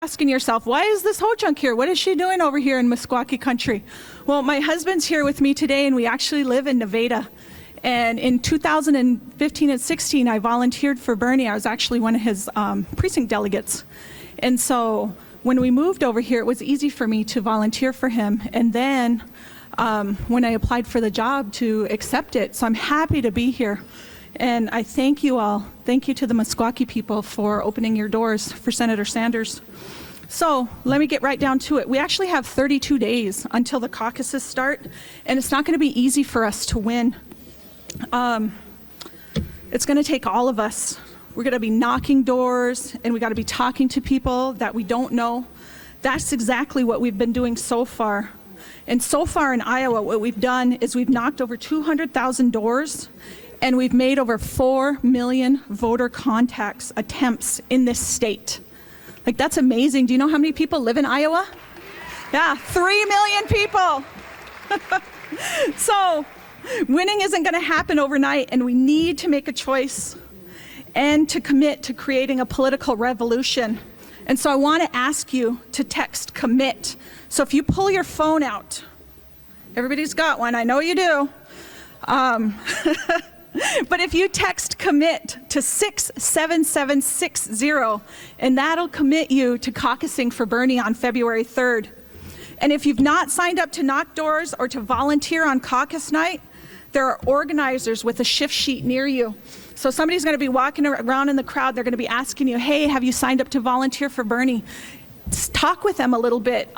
asking yourself, why is this Ho-Chunk here? What is she doing over here in Meskwaki country? Well, my husband's here with me today, and we actually live in Nevada. And in 2015 and 16, I volunteered for Bernie. I was actually one of his precinct delegates. And so when we moved over here, it was easy for me to volunteer for him. And then when I applied for the job, to accept it. So I'm happy to be here. And I thank you all. Thank you to the Meskwaki people for opening your doors for Senator Sanders. So let me get right down to it. We actually have 32 days until the caucuses start, and it's not going to be easy for us to win. It's going to take all of us. We're going to be knocking doors, and we got to be talking to people that we don't know. That's exactly what we've been doing so far. And so far in Iowa, what we've done is we've knocked over 200,000 doors, and we've made over 4 million voter contacts attempts in this state. Like, that's amazing. Do you know how many people live in Iowa? Yeah, 3 million people. So winning isn't going to happen overnight, and we need to make a choice and to commit to creating a political revolution. And so I want to ask you to text commit. So if you pull your phone out, everybody's got one, I know you do. But if you text commit to 67760, and that'll commit you to caucusing for Bernie on February 3rd. And if you've not signed up to knock doors or to volunteer on caucus night, there are organizers with a shift sheet near you. So somebody's going to be walking around in the crowd. They're going to be asking you, hey, have you signed up to volunteer for Bernie? Just talk with them a little bit.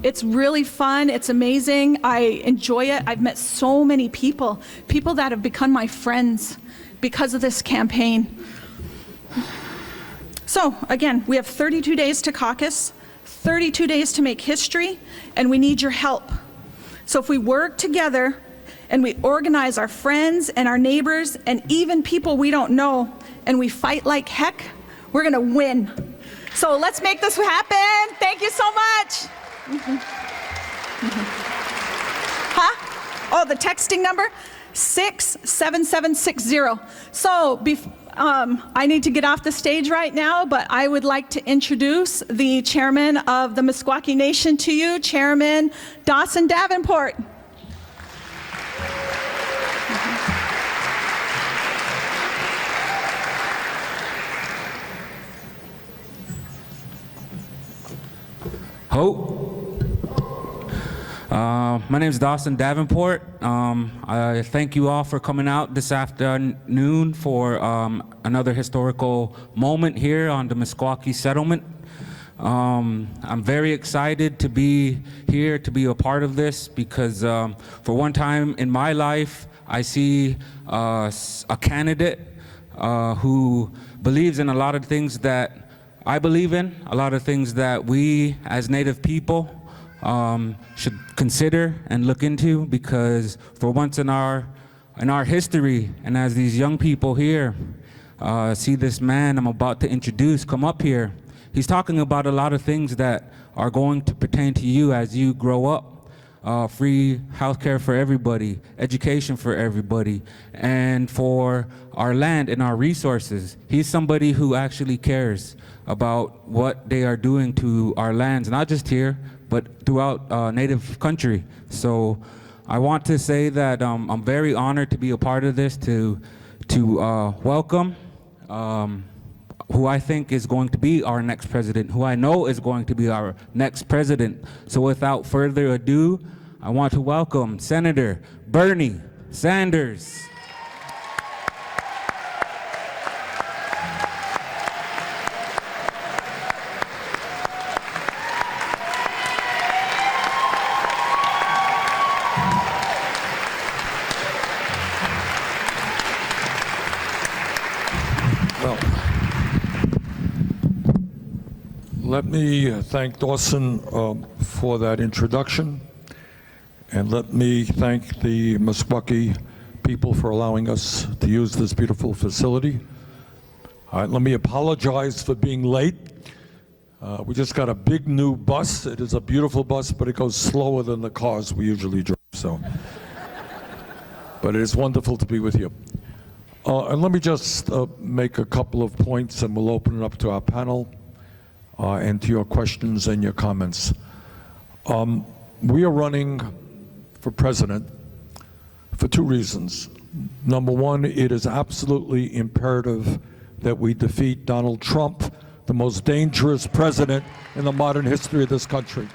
It's really fun. It's amazing. I enjoy it. I've met so many people that have become my friends because of this campaign. So again, we have 32 days to caucus, 32 days to make history, and we need your help. So if we work together and we organize our friends and our neighbors and even people we don't know, and we fight like heck, we're gonna win. So let's make this happen. Thank you so much. Huh? Oh, the texting number? 67760. So I need to get off the stage right now, but I would like to introduce the chairman of the Meskwaki Nation to you, Chairman Dawson Davenport. My name is Dawson Davenport. I thank you all for coming out this afternoon for another historical moment here on the Meskwaki Settlement. I'm very excited to be here, to be a part of this, because for one time in my life, I see a candidate who believes in a lot of things that I believe in, a lot of things that we as Native people should consider and look into, because for once in our history, and as these young people here see this man I'm about to introduce come up here, he's talking about a lot of things that are going to pertain to you as you grow up. Free healthcare for everybody, education for everybody, and for our land and our resources. He's somebody who actually cares about what they are doing to our lands, not just here, but throughout Native country. So I want to say that I'm very honored to be a part of this, to welcome who I think is going to be our next president, who I know is going to be our next president. So without further ado, I want to welcome Senator Bernie Sanders. Let me thank Dawson for that introduction, and let me thank the Meskwaki people for allowing us to use this beautiful facility. Let me apologize for being late. We just got a big new bus. It is a beautiful bus, but it goes slower than the cars we usually drive, so. But it is wonderful to be with you. And let me just make a couple of points, and we'll open it up to our panel. and to your questions and your comments. We are running for president for two reasons. Number one, it is absolutely imperative that we defeat Donald Trump, the most dangerous president in the modern history of this country.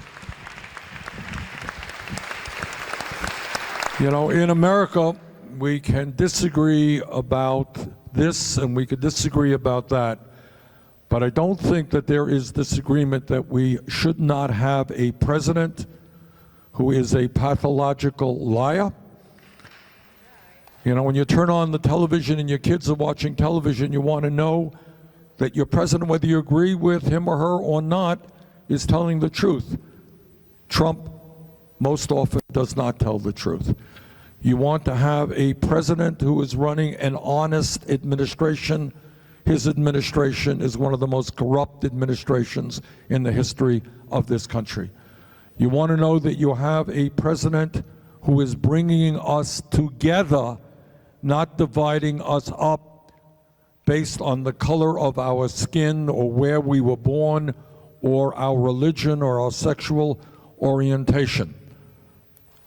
You know, in America, we can disagree about this and we could disagree about that, but I don't think that there is disagreement that we should not have a president who is a pathological liar. You know, when you turn on the television and your kids are watching television, you want to know that your president, whether you agree with him or her or not, is telling the truth. Trump most often does not tell the truth. You want to have a president who is running an honest administration. His administration is one of the most corrupt administrations in the history of this country. You want to know that you have a president who is bringing us together, not dividing us up based on the color of our skin or where we were born or our religion or our sexual orientation.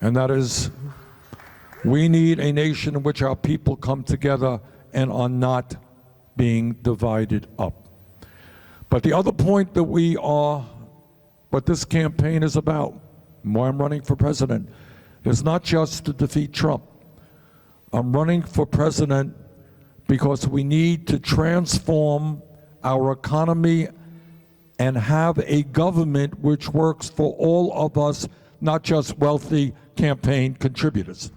And that is, we need a nation in which our people come together and are not being divided up. But the other point that what this campaign is about, and why I'm running for president, is not just to defeat Trump. I'm running for president because we need to transform our economy and have a government which works for all of us, not just wealthy campaign contributors.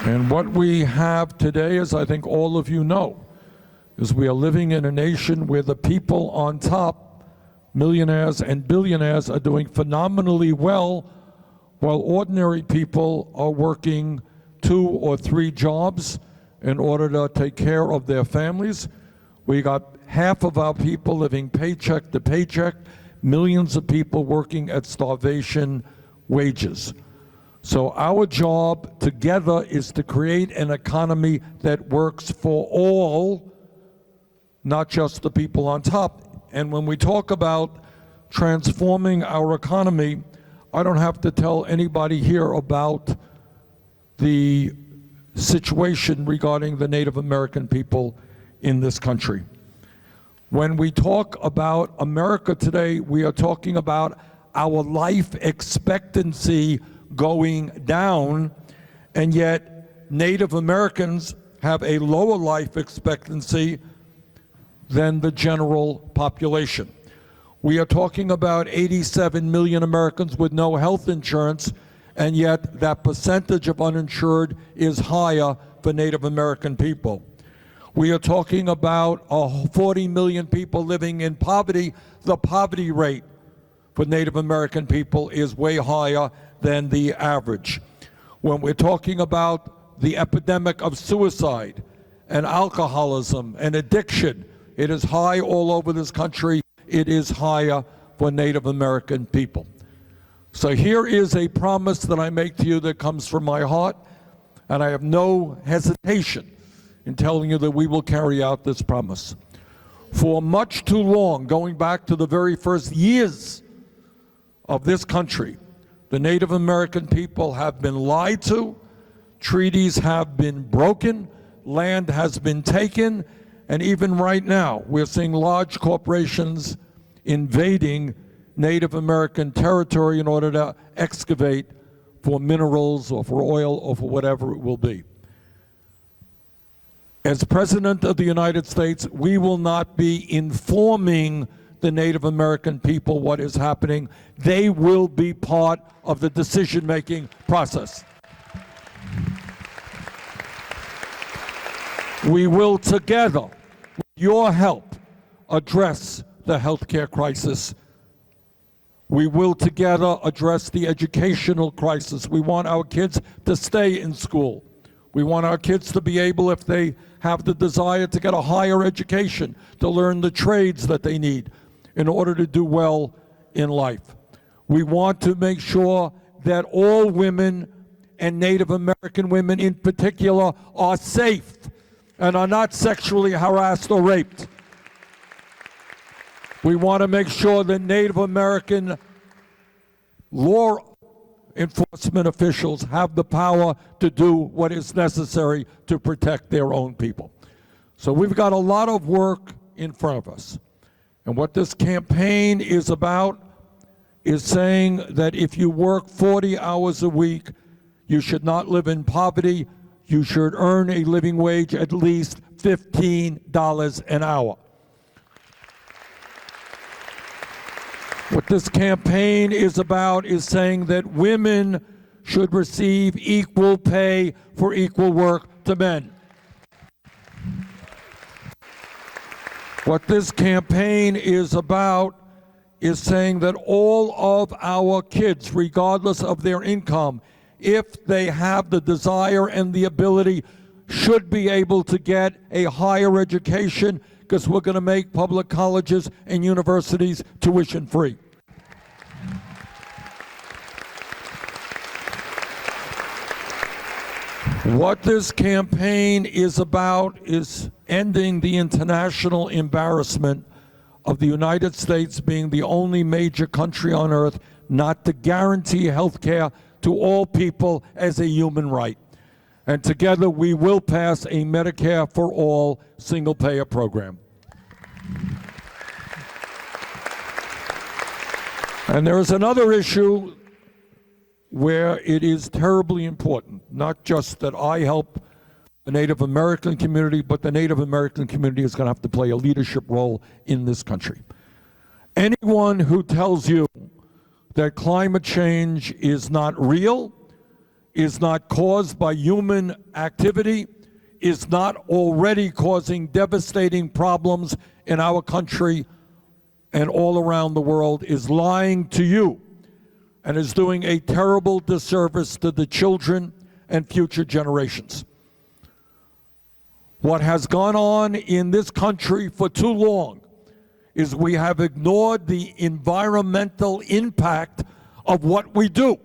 And what we have today, as I think all of you know, is we are living in a nation where the people on top, millionaires and billionaires, are doing phenomenally well, while ordinary people are working 2 or 3 jobs in order to take care of their families. We got half of our people living paycheck to paycheck, millions of people working at starvation wages. So our job together is to create an economy that works for all, not just the people on top. And when we talk about transforming our economy, I don't have to tell anybody here about the situation regarding the Native American people in this country. When we talk about America today, we are talking about our life expectancy going down, and yet Native Americans have a lower life expectancy than the general population. We are talking about 87 million Americans with no health insurance, and yet that percentage of uninsured is higher for Native American people. We are talking about 40 million people living in poverty. The poverty rate for Native American people is way higher than the average. When we're talking about the epidemic of suicide and alcoholism and addiction, it is high all over this country. It is higher for Native American people. So here is a promise that I make to you that comes from my heart, and I have no hesitation in telling you that we will carry out this promise. For much too long, going back to the very first years of this country, the Native American people have been lied to, treaties have been broken, land has been taken, and even right now, we're seeing large corporations invading Native American territory in order to excavate for minerals or for oil or for whatever it will be. As President of the United States, we will not be informing the Native American people what is happening. They will be part of the decision-making process. We will together, with your help, address the healthcare crisis. We will together address the educational crisis. We want our kids to stay in school. We want our kids to be able, if they have the desire, to get a higher education, to learn the trades that they need in order to do well in life. We want to make sure that all women, and Native American women in particular, are safe. and are not sexually harassed or raped. We want to make sure that Native American law enforcement officials have the power to do what is necessary to protect their own people. So we've got a lot of work in front of us. And what this campaign is about is saying that if you work 40 hours a week, you should not live in poverty. You should earn a living wage at least $15 an hour. What this campaign is about is saying that women should receive equal pay for equal work to men. What this campaign is about is saying that all of our kids, regardless of their income, if they have the desire and the ability, should be able to get a higher education, because we're going to make public colleges and universities tuition free. What this campaign is about is ending the international embarrassment of the United States being the only major country on earth not to guarantee health care to all people as a human right. And together we will pass a Medicare for all single-payer program. And there is another issue where it is terribly important, not just that I help the Native American community, but the Native American community is going to have to play a leadership role in this country. Anyone who tells you that climate change is not real, is not caused by human activity, is not already causing devastating problems in our country and all around the world is lying to you and is doing a terrible disservice to the children and future generations. What has gone on in this country for too long is we have ignored the environmental impact of what we do.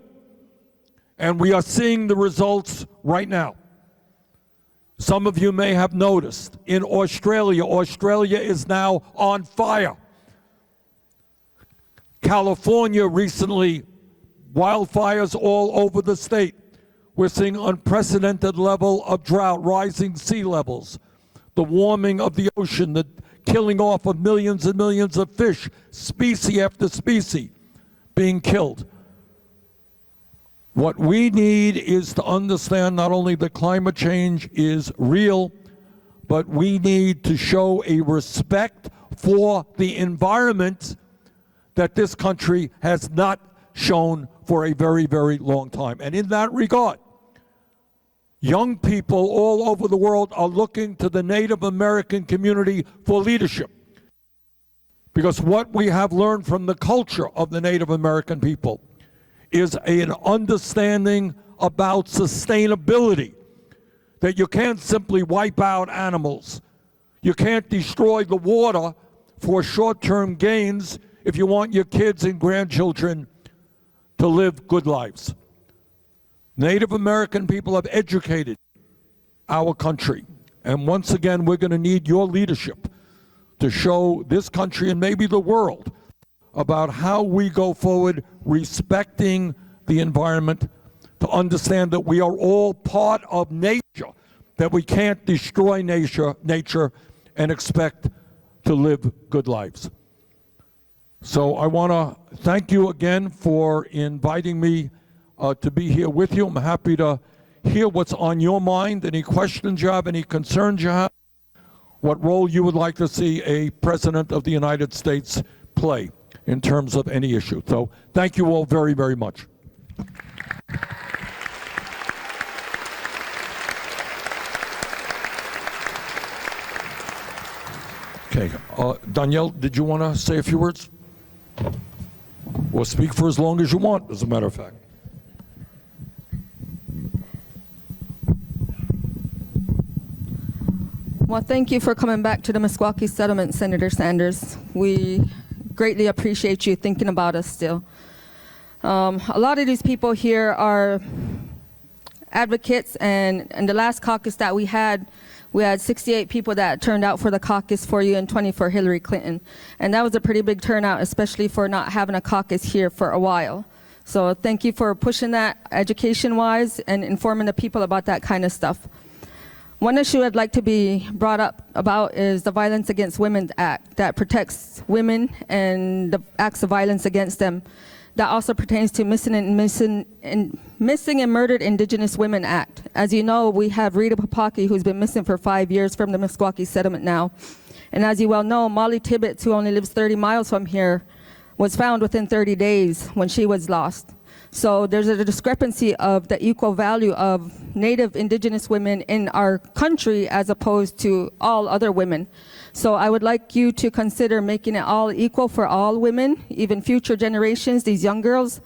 And we are seeing the results right now. Some of you may have noticed in Australia, Australia is now on fire. California recently, wildfires all over the state. We're seeing unprecedented level of drought, rising sea levels, the warming of the ocean, the killing off of millions and millions of fish, species after species being killed. What we need is to understand not only that climate change is real, but we need to show a respect for the environment that this country has not shown for a very, very long time. And in that regard, young people all over the world are looking to the Native American community for leadership. Because what we have learned from the culture of the Native American people is an understanding about sustainability, that you can't simply wipe out animals. You can't destroy the water for short-term gains if you want your kids and grandchildren to live good lives. Native American people have educated our country. And once again, we're going to need your leadership to show this country and maybe the world about how we go forward respecting the environment, to understand that we are all part of nature, that we can't destroy nature and expect to live good lives. So I want to thank you again for inviting me to be here with you. I'm happy to hear what's on your mind, any questions you have, any concerns you have, what role you would like to see a President of the United States play in terms of any issue. So thank you all very, very much. Okay, Danielle, did you want to say a few words? Or speak for as long as you want, as a matter of fact. Well, thank you for coming back to the Meskwaki Settlement, Senator Sanders. We greatly appreciate you thinking about us still. A lot of these people here are advocates, and in the last caucus that we had, We had 68 people that turned out for the caucus for you and 20 for Hillary Clinton. And that was a pretty big turnout, especially for not having a caucus here for a while. So thank you for pushing that education-wise and informing the people about that kind of stuff. One issue I'd like to be brought up about is the Violence Against Women Act that protects women and the acts of violence against them. That also pertains to Missing and Murdered Indigenous Women Act. As you know, we have Rita Papaki, who's been missing for 5 years from the Meskwaki settlement now. And as you well know, Molly Tibbetts, who only lives 30 miles from here, was found within 30 days when she was lost. So there's a discrepancy of the equal value of Native Indigenous women in our country as opposed to all other women. So I would like you to consider making it all equal for all women, even future generations, these young girls,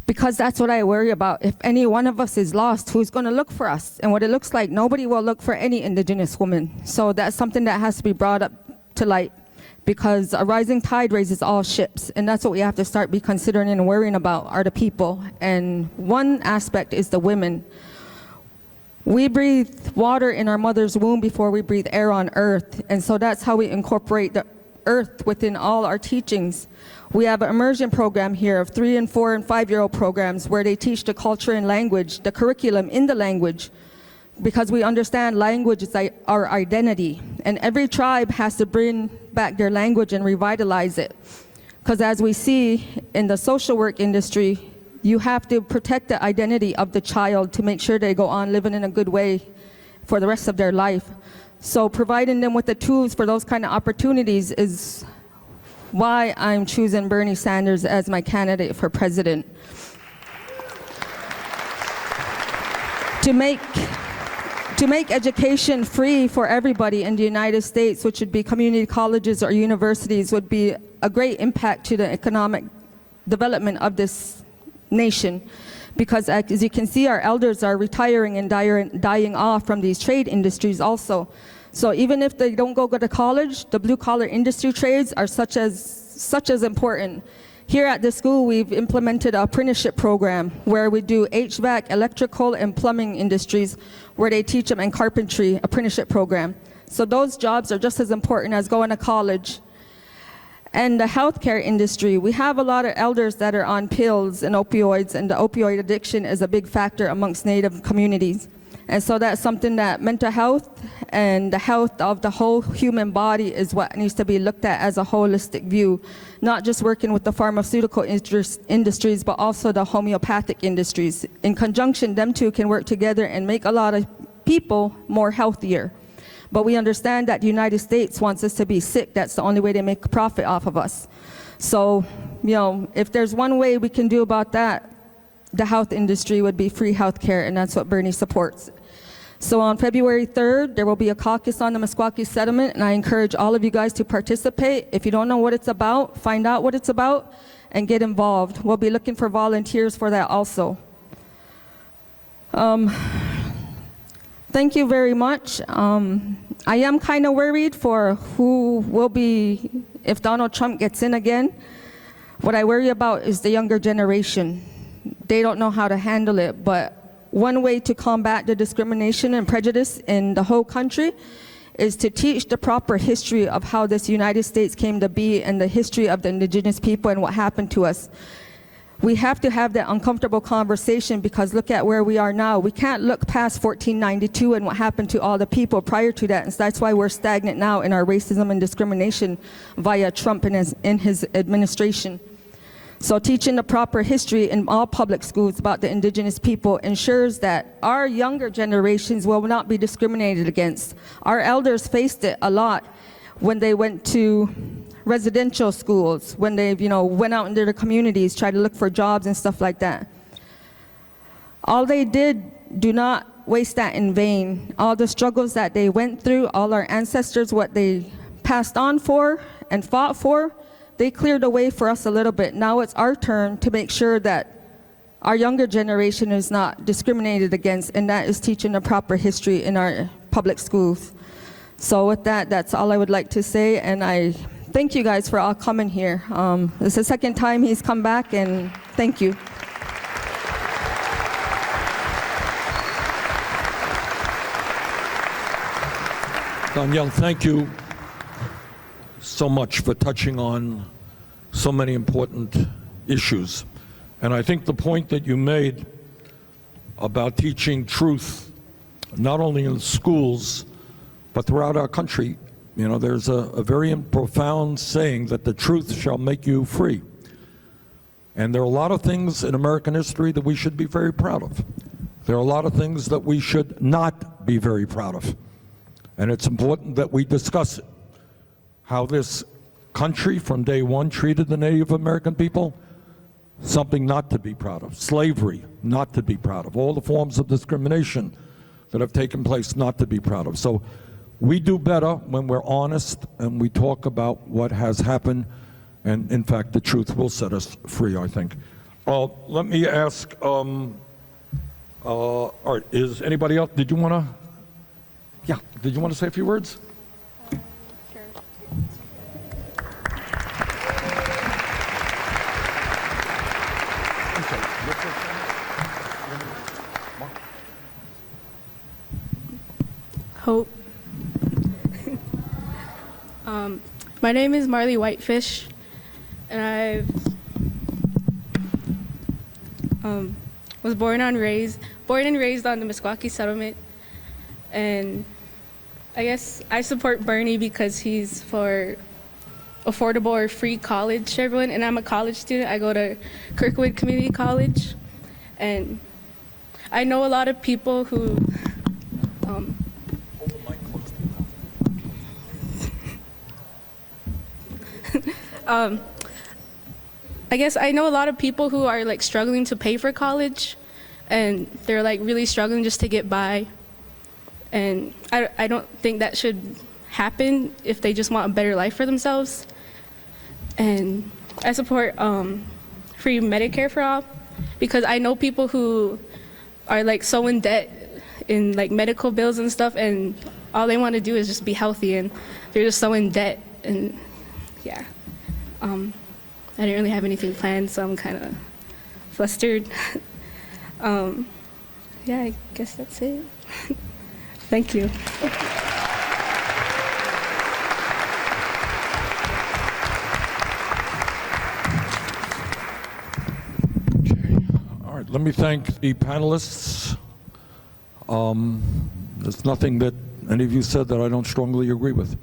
because that's what I worry about. If any one of us is lost, who's going to look for us? And what it looks like, nobody will look for any Indigenous woman. So that's something that has to be brought up to light, because a rising tide raises all ships, and that's what we have to start be considering and worrying about are the people. And one aspect is the women. We breathe water in our mother's womb before we breathe air on earth, and so that's how we incorporate the earth within all our teachings. We have an immersion program here of 3-, 4-, and 5-year-old programs where they teach the culture and language, the curriculum in the language, because we understand language is our identity, and every tribe has to bring back their language and revitalize it. Because as we see in the social work industry, you have to protect the identity of the child to make sure they go on living in a good way for the rest of their life. So providing them with the tools for those kind of opportunities is why I'm choosing Bernie Sanders as my candidate for president. To make education free for everybody in the United States, which would be community colleges or universities, would be a great impact to the economic development of this nation. Because as you can see, our elders are retiring and dying off from these trade industries also. So even if they don't go to college, the blue collar industry trades are such as important. Here at the school, we've implemented an apprenticeship program where we do HVAC, electrical, and plumbing industries, where they teach them, and carpentry apprenticeship program. So those jobs are just as important as going to college. And the healthcare industry, we have a lot of elders that are on pills and opioids, and the opioid addiction is a big factor amongst Native communities. And so that's something that mental health and the health of the whole human body is what needs to be looked at as a holistic view, not just working with the pharmaceutical industries, but also the homeopathic industries. In conjunction, them two can work together and make a lot of people more healthier. But we understand that the United States wants us to be sick. That's the only way they make a profit off of us. So, if there's one way we can do about that, the health industry would be free health care, and that's what Bernie supports. So on February 3rd, there will be a caucus on the Meskwaki settlement, and I encourage all of you guys to participate. If you don't know what it's about, find out what it's about and get involved. We'll be looking for volunteers for that also. Thank you very much. I am kind of worried for who will be, if Donald Trump gets in again. What I worry about is the younger generation. They don't know how to handle it, but one way to combat the discrimination and prejudice in the whole country is to teach the proper history of how this United States came to be and the history of the indigenous people and what happened to us. We have to have that uncomfortable conversation, because look at where we are now. We can't look past 1492 and what happened to all the people prior to that, and that's why we're stagnant now in our racism and discrimination via Trump and his administration. So teaching the proper history in all public schools about the indigenous people ensures that our younger generations will not be discriminated against. Our elders faced it a lot when they went to residential schools, when they went out into the communities, tried to look for jobs and stuff like that. All they did, do not waste that in vain. All the struggles that they went through, all our ancestors, what they passed on for and fought for, they cleared the way for us a little bit. Now it's our turn to make sure that our younger generation is not discriminated against, and that is teaching the proper history in our public schools. So with that, that's all I would like to say, and I thank you guys for all coming here. It's the second time he's come back, and thank you. Danielle, thank you so much for touching on so many important issues. And I think the point that you made about teaching truth, not only in schools, but throughout our country, you know, there's a very profound saying that the truth shall make you free. And there are a lot of things in American history that we should be very proud of. There are a lot of things that we should not be very proud of. And it's important that we discuss it. How this country from day one treated the Native American people, something not to be proud of. Slavery, not to be proud of. All the forms of discrimination that have taken place, not to be proud of. So we do better when we're honest and we talk about what has happened, and in fact, the truth will set us free, I think. Let me ask, all right, is anybody else, did you want to, yeah, did you want to say a few words? Hope. My name is Marley Whitefish, and I was born and raised on the Meskwaki Settlement, and I guess I support Bernie because he's for affordable or free college for everyone, and I'm a college student. I go to Kirkwood Community College, and I know a lot of people who I guess I know a lot of people who are like struggling to pay for college, and they're like really struggling just to get by. And I don't think that should happen if they just want a better life for themselves. And I support free Medicare for all, because I know people who are like so in debt in like medical bills and stuff, and all they want to do is just be healthy, and they're just so in debt. And yeah, I didn't really have anything planned, so I'm kind of flustered. Yeah, I guess that's it. Thank you. All right, let me thank the panelists. There's nothing that any of you said that I don't strongly agree with.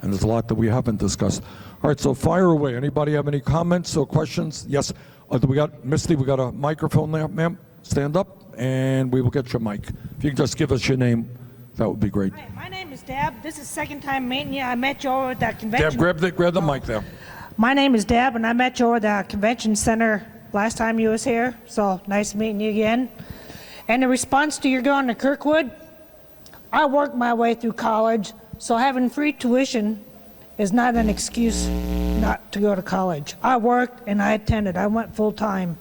And there's a lot that we haven't discussed. All right, so fire away. Anybody have any comments or questions? Yes, we got, Misty, we got a microphone there, ma'am. Stand up and we will get your mic. If you can just give us your name, that would be great. Hi, my name is Deb. This is second time meeting you. I met you over at that convention. Deb, grab the mic there. My name is Deb, and I met you over at the convention center last time you was here. So nice meeting you again. And in response to your going to Kirkwood, I worked my way through college, so having free tuition is not an excuse not to go to college. I worked and I attended. I went full time.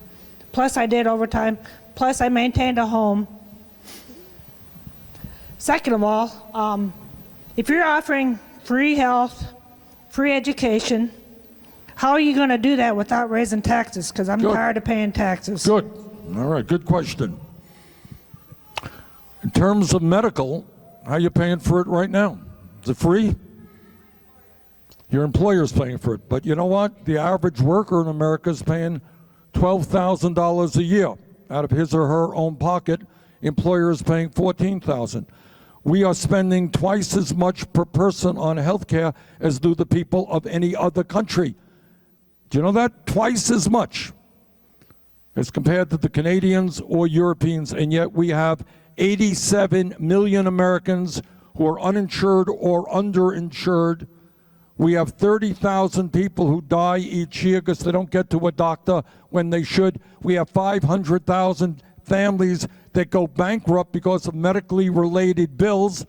Plus I did overtime. Plus I maintained a home. Second of all, if you're offering free health, free education, how are you going to do that without raising taxes? Because I'm tired of paying taxes. Good. All right, good question. In terms of medical, how are you paying for it right now? Is it free? Your employer's paying for it. But you know what? The average worker in America is paying $12,000 a year out of his or her own pocket. Employer is paying $14,000. We are spending twice as much per person on health care as do the people of any other country. Do you know that? Twice as much as compared to the Canadians or Europeans, and yet we have 87 million Americans who are uninsured or underinsured. We have 30,000 people who die each year because they don't get to a doctor when they should. We have 500,000 families that go bankrupt because of medically related bills.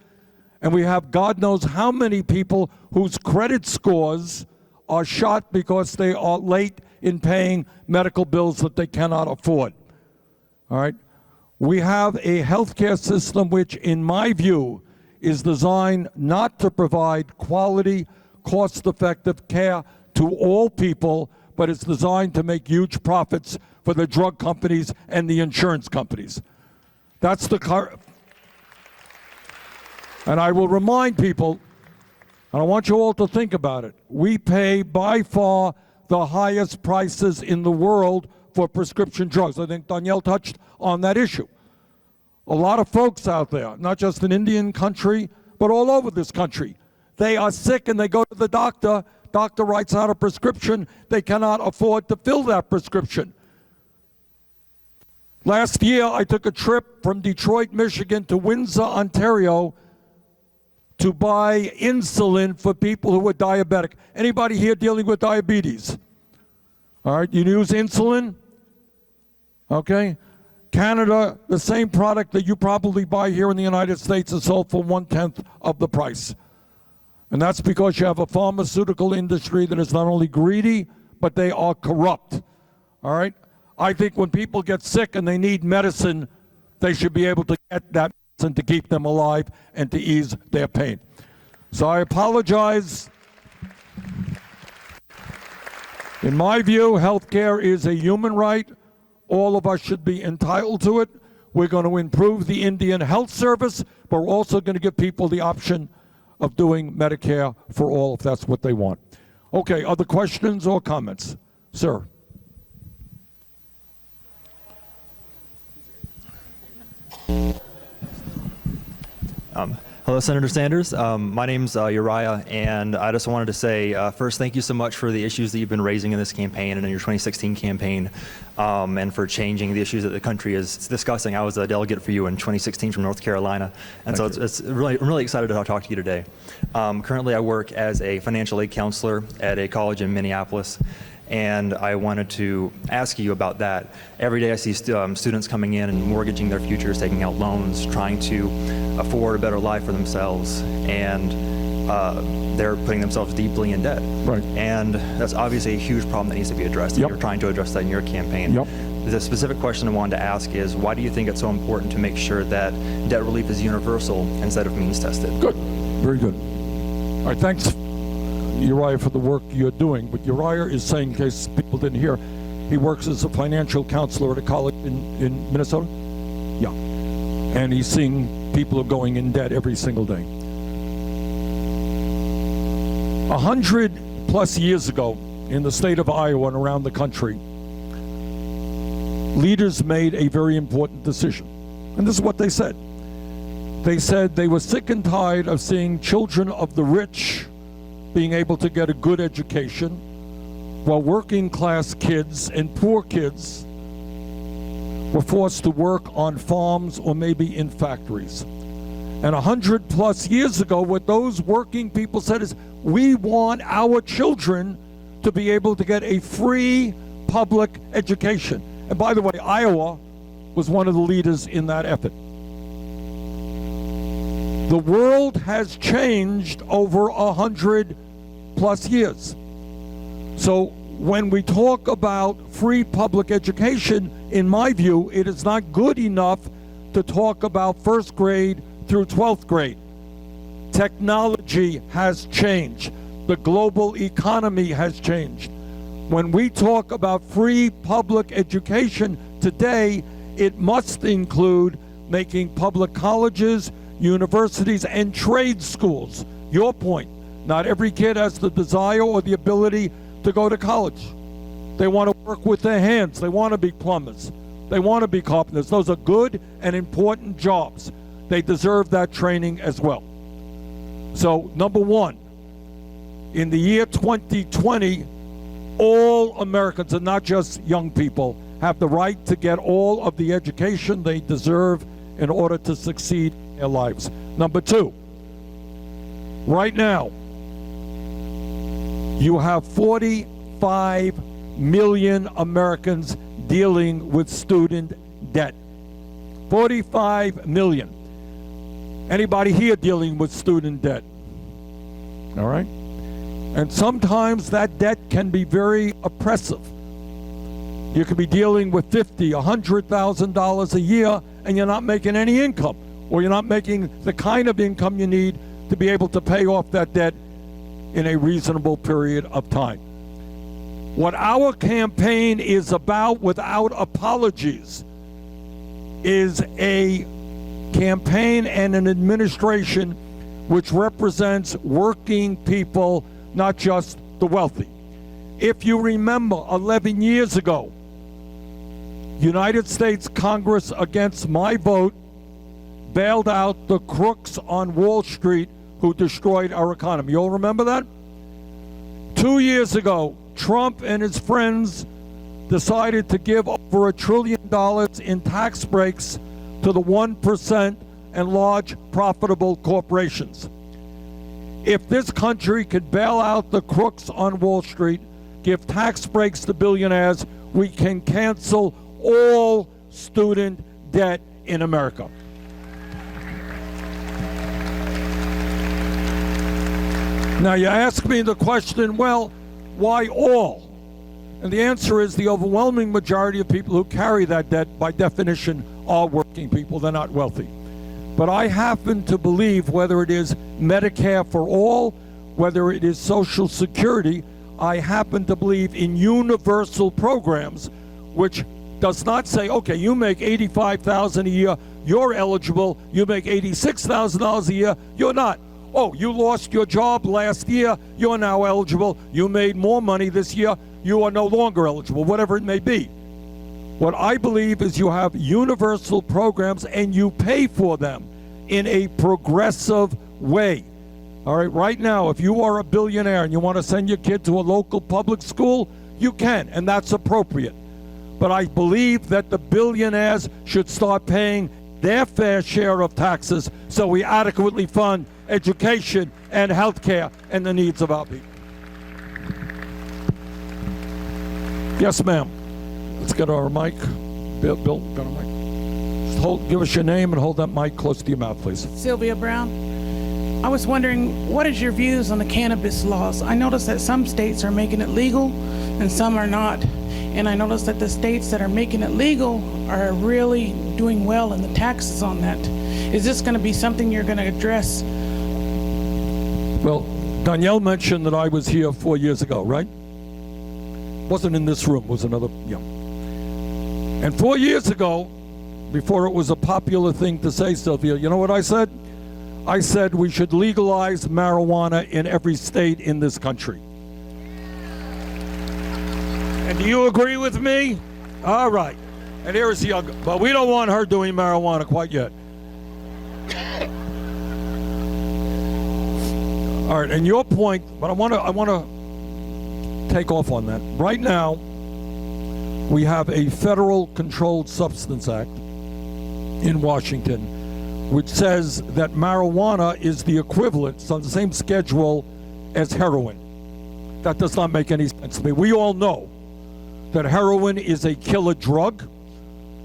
And we have God knows how many people whose credit scores are shot because they are late in paying medical bills that they cannot afford. All right? We have a healthcare system which, in my view, is designed not to provide quality, cost-effective care to all people, but it's designed to make huge profits for the drug companies and the insurance companies. That's the And I will remind people, and I want you all to think about it, we pay by far the highest prices in the world for prescription drugs. I think Danielle touched on that issue. A lot of folks out there, not just in Indian country, but all over this country, they are sick and they go to the doctor. Doctor writes out a prescription. They cannot afford to fill that prescription. Last year, I took a trip from Detroit, Michigan to Windsor, Ontario to buy insulin for people who are diabetic. Anybody here dealing with diabetes? All right, you use insulin? Okay. Canada, the same product that you probably buy here in the United States is sold for 1/10 of the price. And that's because you have a pharmaceutical industry that is not only greedy, but they are corrupt. All right? I think when people get sick and they need medicine, they should be able to get that medicine to keep them alive and to ease their pain. So I apologize. In my view, health care is a human right. All of us should be entitled to it. We're going to improve the Indian health service, but we're also going to give people the option of doing Medicare for all if that's what they want. Okay, other questions or comments? Sir. Hello, Senator Sanders. My name's Uriah, and I just wanted to say, first, thank you so much for the issues that you've been raising in this campaign and in your 2016 campaign, and for changing the issues that the country is discussing. I was a delegate for you in 2016 from North Carolina, and so I'm really excited to talk to you today. Currently, I work as a financial aid counselor at a college in Minneapolis, and I wanted to ask you about that. Every day I see students coming in and mortgaging their futures, taking out loans, trying to afford a better life for themselves, and they're putting themselves deeply in debt. Right. And that's obviously a huge problem that needs to be addressed. Yep. You're trying to address that in your campaign. Yep. The specific question I wanted to ask is, why do you think it's so important to make sure that debt relief is universal instead of means tested? Good. Very good. All right, thanks, Uriah, for the work you're doing. But Uriah is saying, in case people didn't hear, he works as a financial counselor at a college in Minnesota? Yeah. And he's seeing people who are going in debt every single day. 100+ years ago, in the state of Iowa and around the country, leaders made a very important decision. And this is what they said. They said they were sick and tired of seeing children of the rich being able to get a good education, while working class kids and poor kids were forced to work on farms or maybe in factories. And 100+ years ago, what those working people said is, we want our children to be able to get a free public education. And by the way, Iowa was one of the leaders in that effort. The world has changed over 100+ years. So when we talk about free public education, in my view, it is not good enough to talk about first grade through 12th grade. Technology has changed. The global economy has changed. When we talk about free public education today, it must include making public colleges, universities, and trade schools. Your point, not every kid has the desire or the ability to go to college. They want to work with their hands. They want to be plumbers. They want to be carpenters. Those are good and important jobs. They deserve that training as well. So, number one, in the year 2020, all Americans, and not just young people, have the right to get all of the education they deserve in order to succeed in their lives. Number two, right now, you have 45 million Americans dealing with student debt. 45 million. Anybody here dealing with student debt? All right? And sometimes that debt can be very oppressive. You could be dealing with $50,000, $100,000 a year and you're not making any income, or you're not making the kind of income you need to be able to pay off that debt in a reasonable period of time. What our campaign is about, without apologies, is a campaign and an administration which represents working people, not just the wealthy. If you remember 11 years ago, United States Congress, against my vote, bailed out the crooks on Wall Street who destroyed our economy. You all remember that? 2 years ago, Trump and his friends decided to give over $1 trillion in tax breaks to the 1% and large profitable corporations. If this country could bail out the crooks on Wall Street, give tax breaks to billionaires, we can cancel all student debt in America. Now you ask me the question, well, why all? And the answer is the overwhelming majority of people who carry that debt, by definition, are working people. They're not wealthy. But I happen to believe, whether it is Medicare for all, whether it is Social Security, I happen to believe in universal programs, which does not say, okay, you make $85,000 a year, you're eligible. You make $86,000 a year, you're not. Oh, you lost your job last year, you're now eligible. You made more money this year, you are no longer eligible, whatever it may be. What I believe is you have universal programs and you pay for them in a progressive way. All right, right now, if you are a billionaire and you want to send your kid to a local public school, you can, and that's appropriate. But I believe that the billionaires should start paying their fair share of taxes so we adequately fund education and health care and the needs of our people. Yes, ma'am. Let's get our mic. Bill, got a mic. Just give us your name and hold that mic close to your mouth, please. Sylvia Brown. I was wondering, what is your views on the cannabis laws? I noticed that some states are making it legal and some are not. And I noticed that the states that are making it legal are really doing well in the taxes on that. Is this going to be something you're going to address? Well, Danielle mentioned that I was here 4 years ago, right? Wasn't in this room, was another, yeah. And 4 years ago, before it was a popular thing to say, Sylvia, you know what I said? I said we should legalize marijuana in every state in this country. And do you agree with me? All right. And here is the other, but we don't want her doing marijuana quite yet. All right, and your point, but I want to take off on that. Right now, we have a federal Controlled Substance Act in Washington, which says that marijuana is the equivalent, it's on the same schedule as heroin. That does not make any sense to me. We all know that heroin is a killer drug,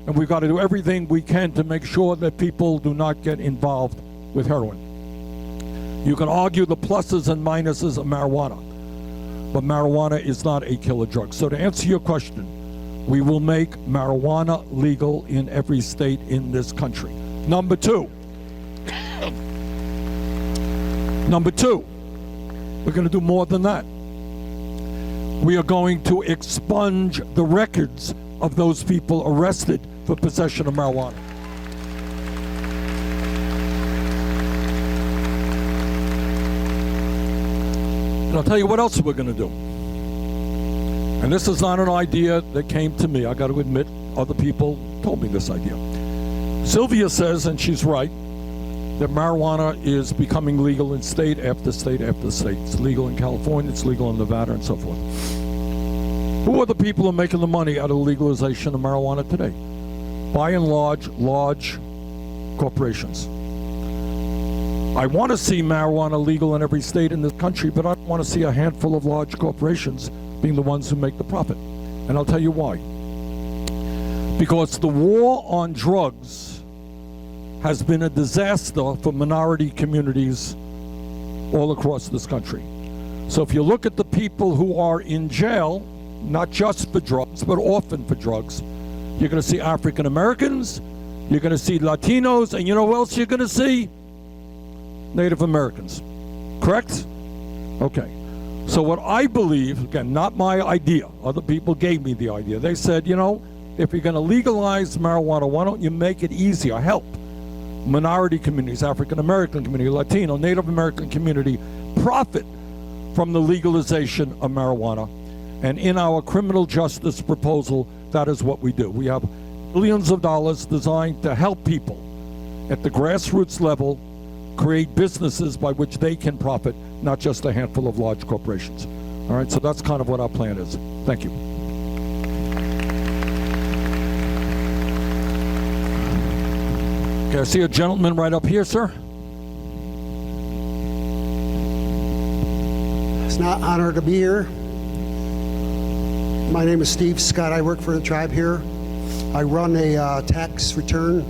and we've got to do everything we can to make sure that people do not get involved with heroin. You can argue the pluses and minuses of marijuana, but marijuana is not a killer drug. So to answer your question, we will make marijuana legal in every state in this country. Number two, we're going to do more than that. We are going to expunge the records of those people arrested for possession of marijuana. And I'll tell you what else we're going to do. And this is not an idea that came to me. I got to admit, other people told me this idea. Sylvia says, and she's right, that marijuana is becoming legal in state after state after state. It's legal in California, it's legal in Nevada, and so forth. Who are the people who are making the money out of the legalization of marijuana today? By and large corporations. I want to see marijuana legal in every state in this country, but I want to see a handful of large corporations being the ones who make the profit. And I'll tell you why. Because the war on drugs has been a disaster for minority communities all across this country. So if you look at the people who are in jail, not just for drugs, but often for drugs, you're going to see African Americans, you're going to see Latinos, and you know who else you're going to see? Native Americans. Correct? Okay. So what I believe, again, not my idea, other people gave me the idea. They said, you know, if you're going to legalize marijuana, why don't you make it easier, help minority communities, African American community, Latino, Native American community, profit from the legalization of marijuana. And in our criminal justice proposal, that is what we do. We have billions of dollars designed to help people at the grassroots level create businesses by which they can profit, not just a handful of large corporations. All right, so that's kind of what our plan is. Thank you. Okay, I see a gentleman right up here, sir. It's an honor to be here. My name is Steve Scott. I work for the tribe here. I run a tax return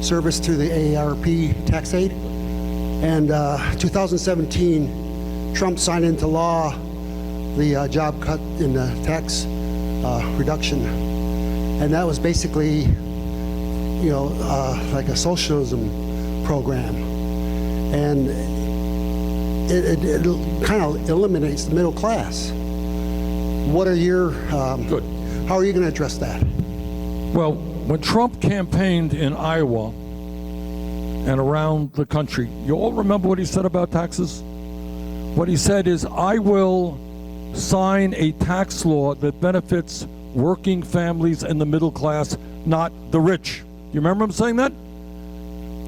service to the AARP tax aid. And 2017, Trump signed into law the job cut in the tax reduction. And that was basically, you know, like a socialism program. And it kind of eliminates the middle class. What are your, Good. How are you going to address that? Well, when Trump campaigned in Iowa and around the country, you all remember what he said about taxes? What he said is, I will sign a tax law that benefits working families and the middle class, not the rich. You remember him saying that?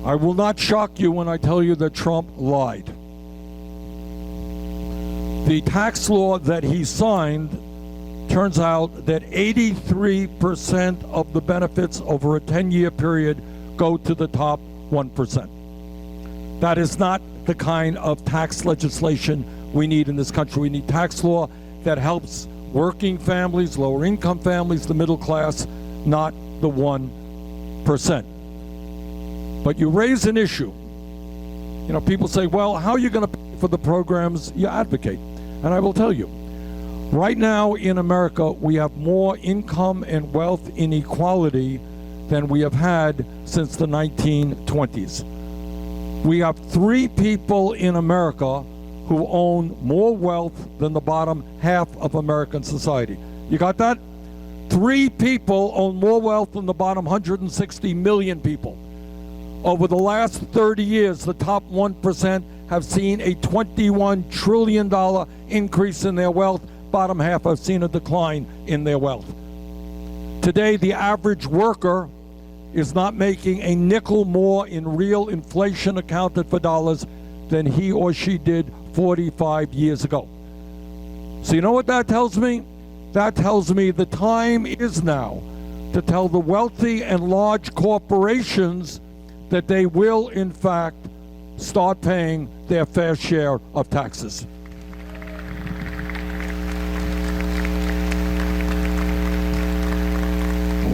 I will not shock you when I tell you that Trump lied. The tax law that he signed, turns out that 83% of the benefits over a 10-year period go to the top 1%. That is not the kind of tax legislation we need in this country. We need tax law that helps working families, lower income families, the middle class, not the 1%. But you raise an issue. You know, people say, well, how are you going to pay for the programs you advocate? And I will tell you, right now in America, we have more income and wealth inequality than we have had since the 1920s. We have 3 people in America who own more wealth than the bottom half of American society. You got that? 3 people own more wealth than the bottom 160 million people. Over the last 30 years, the top 1% have seen a $21 trillion increase in their wealth. Bottom half have seen a decline in their wealth. Today, the average worker is not making a nickel more in real inflation accounted for dollars than he or she did 45 years ago. So you know what that tells me? That tells me the time is now to tell the wealthy and large corporations that they will, in fact, start paying their fair share of taxes.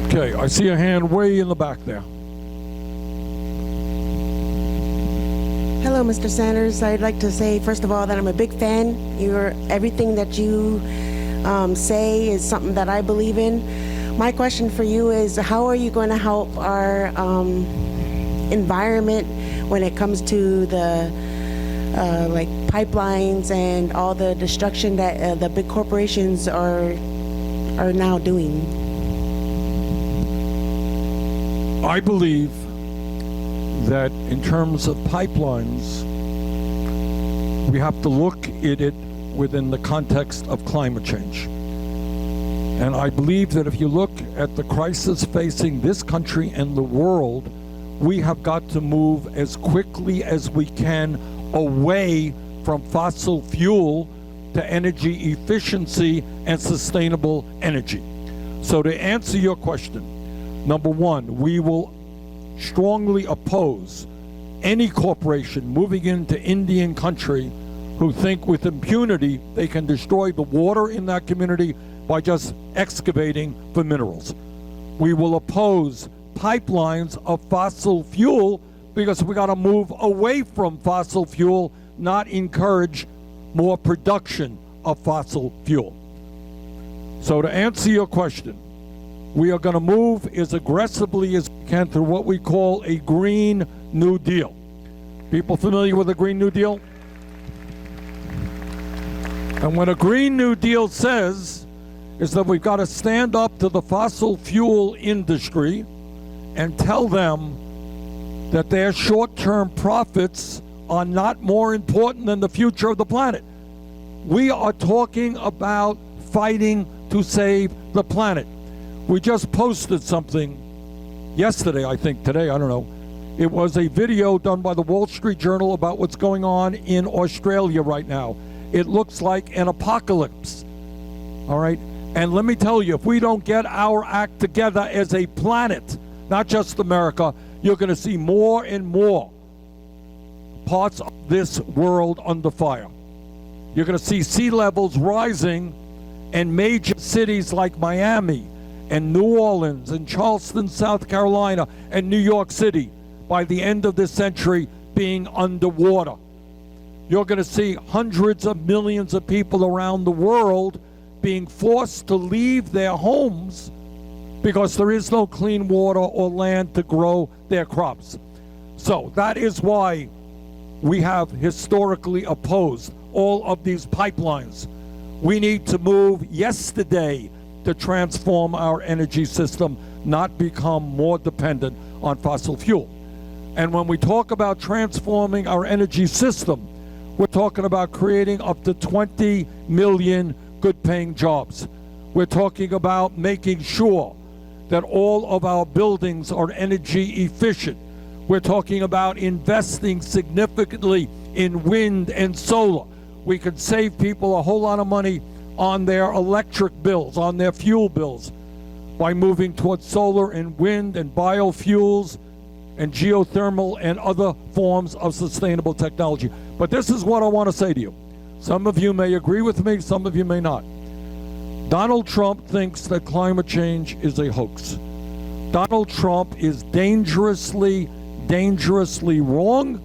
Okay, I see a hand way in the back there. Hello, Mr. Sanders. I'd like to say, first of all, that I'm a big fan. Everything that you say is something that I believe in. My question for you is, how are you going to help our environment when it comes to the like pipelines and all the destruction that the big corporations are now doing? I believe that in terms of pipelines, we have to look at it within the context of climate change. And I believe that if you look at the crisis facing this country and the world, we have got to move as quickly as we can away from fossil fuel to energy efficiency and sustainable energy. So to answer your question, number one, we will strongly oppose any corporation moving into Indian country who think with impunity they can destroy the water in that community by just excavating for minerals. We will oppose pipelines of fossil fuel because we got to move away from fossil fuel, not encourage more production of fossil fuel. So to answer your question, we are going to move as aggressively as we can through what we call a Green New Deal. People familiar with the Green New Deal? And what a Green New Deal says is that we've got to stand up to the fossil fuel industry and tell them that their short-term profits are not more important than the future of the planet. We are talking about fighting to save the planet. We just posted something yesterday, I think, today, I don't know. It was a video done by the Wall Street Journal about what's going on in Australia right now. It looks like an apocalypse, all right? And let me tell you, if we don't get our act together as a planet, not just America, you're going to see more and more parts of this world under fire. You're going to see sea levels rising, and major cities like Miami and New Orleans and Charleston, South Carolina, and New York City by the end of this century being underwater. You're going to see hundreds of millions of people around the world being forced to leave their homes because there is no clean water or land to grow their crops. So that is why we have historically opposed all of these pipelines. We need to move yesterday to transform our energy system, not become more dependent on fossil fuel. And when we talk about transforming our energy system, we're talking about creating up to 20 million good-paying jobs. We're talking about making sure that all of our buildings are energy efficient. We're talking about investing significantly in wind and solar. We could save people a whole lot of money on their electric bills, on their fuel bills, by moving towards solar and wind and biofuels and geothermal and other forms of sustainable technology. But this is what I want to say to you. Some of you may agree with me, some of you may not. Donald Trump thinks that climate change is a hoax. Donald Trump is dangerously wrong,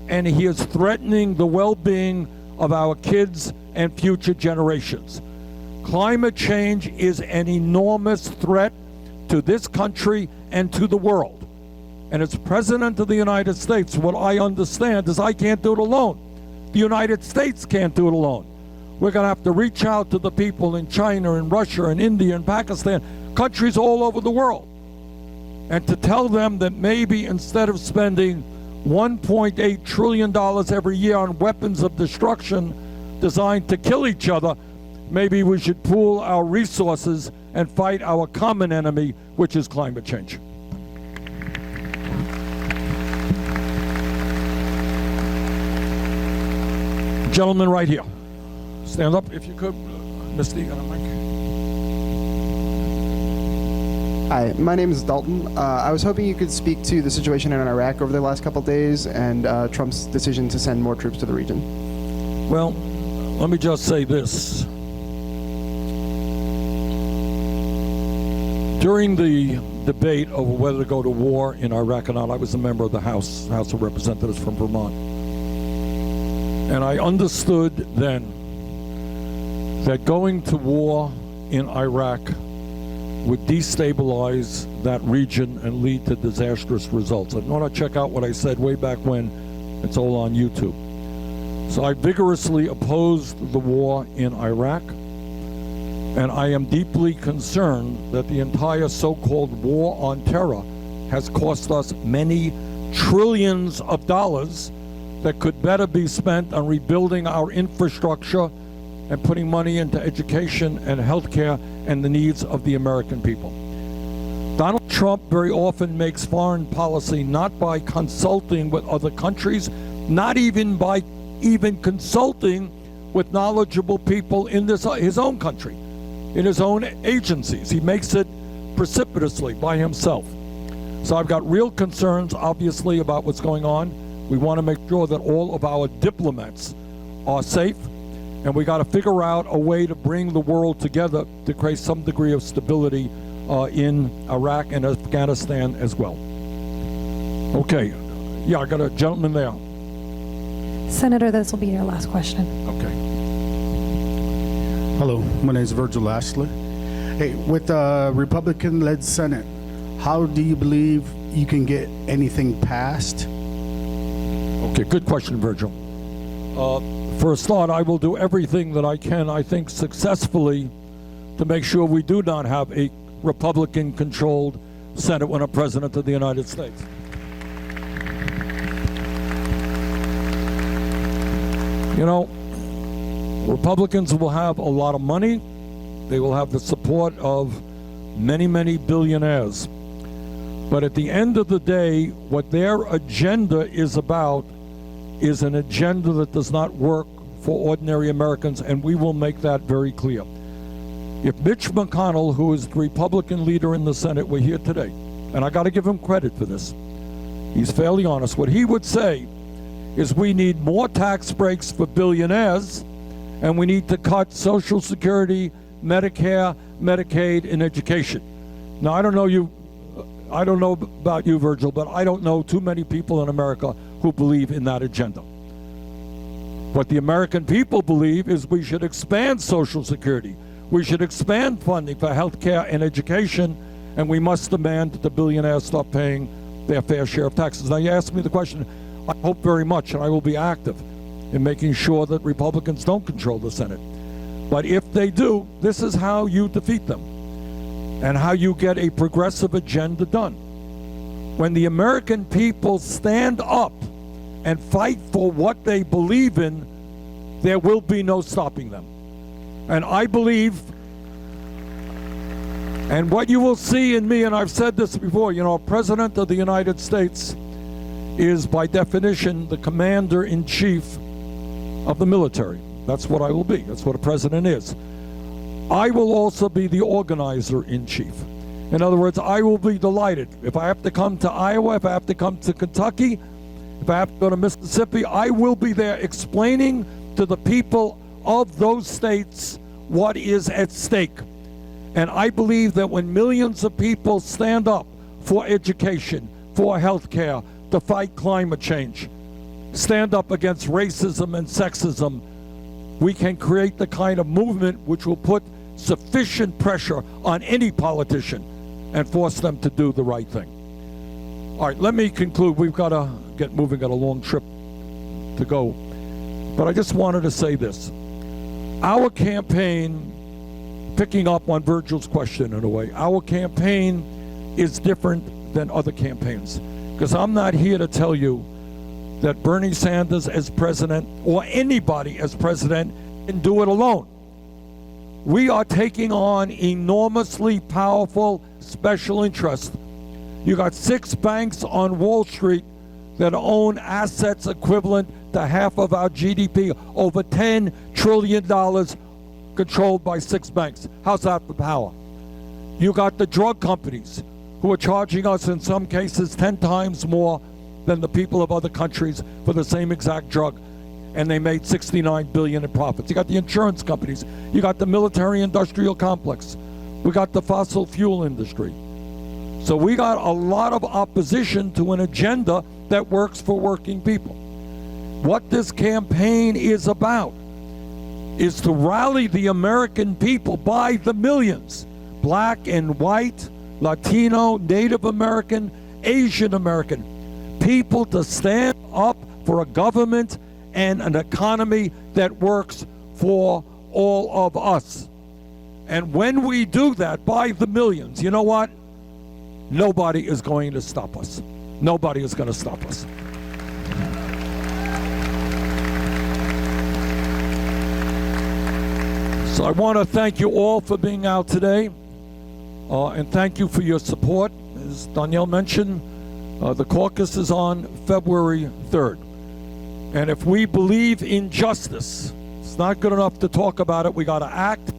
and he is threatening the well-being of our kids and future generations. Climate change is an enormous threat to this country and to the world. And as President of the United States, what I understand is I can't do it alone. The United States can't do it alone. We're going to have to reach out to the people in China and Russia and India and Pakistan, countries all over the world, and to tell them that maybe instead of spending $1.8 trillion every year on weapons of destruction designed to kill each other, maybe we should pool our resources and fight our common enemy, which is climate change. Gentleman right here. Stand up if you could. Misty, you got a mic? Hi, my name is Dalton. I was hoping you could speak to the situation in Iraq over the last couple of days and Trump's decision to send more troops to the region. Well, let me just say this. During the debate over whether to go to war in Iraq or not, I was a member of the House of Representatives from Vermont. And I understood then that going to war in Iraq would destabilize that region and lead to disastrous results. If you want to check out what I said way back when, it's all on YouTube. So I vigorously opposed the war in Iraq, and I am deeply concerned that the entire so-called war on terror has cost us many trillions of dollars that could better be spent on rebuilding our infrastructure and putting money into education and healthcare and the needs of the American people. Donald Trump very often makes foreign policy not by consulting with other countries, not even by consulting with knowledgeable people in his own country, in his own agencies. He makes it precipitously by himself. So I've got real concerns, obviously, about what's going on. We want to make sure that all of our diplomats are safe, and we got to figure out a way to bring the world together to create some degree of stability in Iraq and Afghanistan as well. Okay, yeah, I got a gentleman there. Senator, this will be your last question. Okay. Hello, my name is Virgil Ashley. Hey, with a Republican-led Senate, how do you believe you can get anything passed? Okay, good question, Virgil. For a start, I will do everything that I can, I think, successfully to make sure we do not have a Republican-controlled Senate when I'm President of the United States. You know, Republicans will have a lot of money. They will have the support of many, many billionaires. But at the end of the day, what their agenda is about is an agenda that does not work for ordinary Americans, and we will make that very clear. If Mitch McConnell, who is the Republican leader in the Senate, were here today, and I got to give him credit for this, he's fairly honest, what he would say is we need more tax breaks for billionaires, and we need to cut Social Security, Medicare, Medicaid, and education. Now, I don't know about you, Virgil, but I don't know too many people in America who believe in that agenda. What the American people believe is we should expand Social Security. We should expand funding for health care and education, and we must demand that the billionaires stop paying their fair share of taxes. Now, you asked me the question. I hope very much, and I will be active in making sure that Republicans don't control the Senate. But if they do, this is how you defeat them and how you get a progressive agenda done. When the American people stand up and fight for what they believe in, there will be no stopping them. And I believe, and what you will see in me, and I've said this before, you know, President of the United States is by definition the commander-in-chief of the military. That's what I will be. That's what a president is. I will also be the organizer-in-chief. In other words, I will be delighted. If I have to come to Iowa, if I have to come to Kentucky, if I have to go to Mississippi, I will be there explaining to the people of those states what is at stake. And I believe that when millions of people stand up for education, for health care, to fight climate change, stand up against racism and sexism, we can create the kind of movement which will put sufficient pressure on any politician and force them to do the right thing. All right, let me conclude. We've got to get moving, got a long trip to go. But I just wanted to say this. Our campaign, picking up on Virgil's question in a way, our campaign is different than other campaigns. Because I'm not here to tell you that Bernie Sanders as president or anybody as president can do it alone. We are taking on enormously powerful special interests. You got 6 banks on Wall Street that own assets equivalent to half of our GDP, over $10 trillion controlled by 6 banks. How's that for power? You got the drug companies who are charging us in some cases 10 times more than the people of other countries for the same exact drug, and they made $69 billion in profits. You got the insurance companies. You got the military-industrial complex. We got the fossil fuel industry. So we got a lot of opposition to an agenda that works for working people. What this campaign is about is to rally the American people by the millions, black and white, Latino, Native American, Asian American, people to stand up for a government and an economy that works for all of us. And when we do that by the millions, you know what? Nobody is going to stop us. Nobody is going to stop us. So I want to thank you all for being out today, and thank you for your support. As Danielle mentioned, the caucus is on February 3rd. And if we believe in justice, it's not good enough to talk about it. We got to act.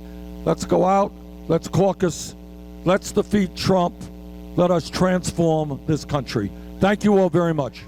Let's go out. Let's caucus. Let's defeat Trump. Let us transform this country. Thank you all very much.